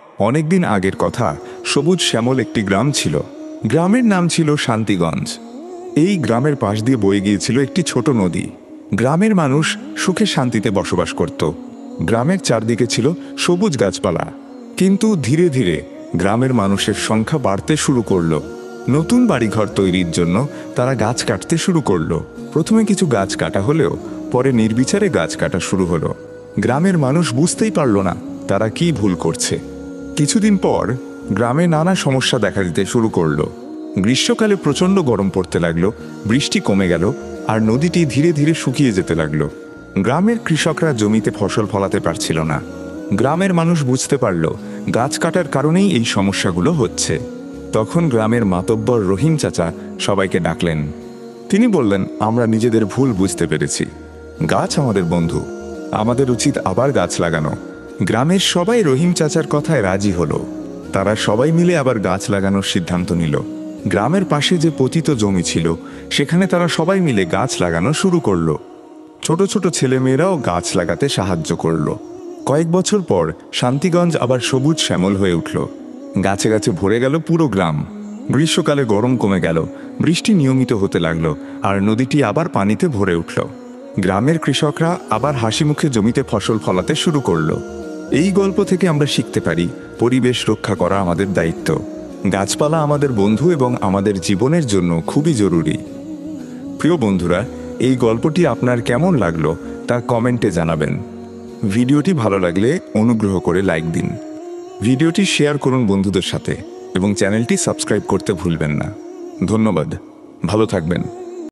অনেকদিন আগের কথা, সবুজ শ্যামল একটি গ্রাম ছিল। গ্রামের নাম ছিল শান্তিগঞ্জ। এই গ্রামের পাশ দিয়ে বয়ে গিয়েছিল একটি ছোট নদী। গ্রামের মানুষ সুখে শান্তিতে বসবাস করত। গ্রামের চারদিকে ছিল সবুজ গাছপালা। কিন্তু ধীরে ধীরে গ্রামের মানুষের সংখ্যা বাড়তে শুরু করলো। নতুন বাড়িঘর তৈরির জন্য তারা গাছ কাটতে শুরু করলো। প্রথমে কিছু গাছ কাটা হলেও পরে নির্বিচারে গাছ কাটা শুরু হলো। গ্রামের মানুষ বুঝতেই পারল না তারা কি ভুল করছে। কিছুদিন পর গ্রামে নানা সমস্যা দেখা দিতে শুরু করলো। গ্রীষ্মকালে প্রচণ্ড গরম পড়তে লাগলো, বৃষ্টি কমে গেল, আর নদীটি ধীরে ধীরে শুকিয়ে যেতে লাগলো। গ্রামের কৃষকরা জমিতে ফসল ফলাতে পারছিল না। গ্রামের মানুষ বুঝতে পারল গাছ কাটার কারণেই এই সমস্যাগুলো হচ্ছে। তখন গ্রামের মাতব্বর রহিম চাচা সবাইকে ডাকলেন। তিনি বললেন, আমরা নিজেদের ভুল বুঝতে পেরেছি। গাছ আমাদের বন্ধু, আমাদের উচিত আবার গাছ লাগানো। গ্রামের সবাই রহিম চাচার কথায় রাজি হলো। তারা সবাই মিলে আবার গাছ লাগানোর সিদ্ধান্ত নিল। গ্রামের পাশে যে পতিত জমি ছিল সেখানে তারা সবাই মিলে গাছ লাগানো শুরু করলো। ছোট ছোট ছেলেমেয়েরাও গাছ লাগাতে সাহায্য করলো। কয়েক বছর পর শান্তিগঞ্জ আবার সবুজ শ্যামল হয়ে উঠল। গাছে গাছে ভরে গেল পুরো গ্রাম। গ্রীষ্মকালে গরম কমে গেল, বৃষ্টি নিয়মিত হতে লাগলো, আর নদীটি আবার পানিতে ভরে উঠল। গ্রামের কৃষকরা আবার হাসি মুখে জমিতে ফসল ফলাতে শুরু করলো। এই গল্প থেকে আমরা শিখতে পারি, পরিবেশ রক্ষা করা আমাদের দায়িত্ব। গাছপালা আমাদের বন্ধু এবং আমাদের জীবনের জন্য খুবই জরুরি। প্রিয় বন্ধুরা, এই গল্পটি আপনার কেমন লাগলো তা কমেন্টে জানাবেন। ভিডিওটি ভালো লাগলে অনুগ্রহ করে লাইক দিন। ভিডিওটি শেয়ার করুন বন্ধুদের সাথে এবং চ্যানেলটি সাবস্ক্রাইব করতে ভুলবেন না। ধন্যবাদ, ভালো থাকবেন।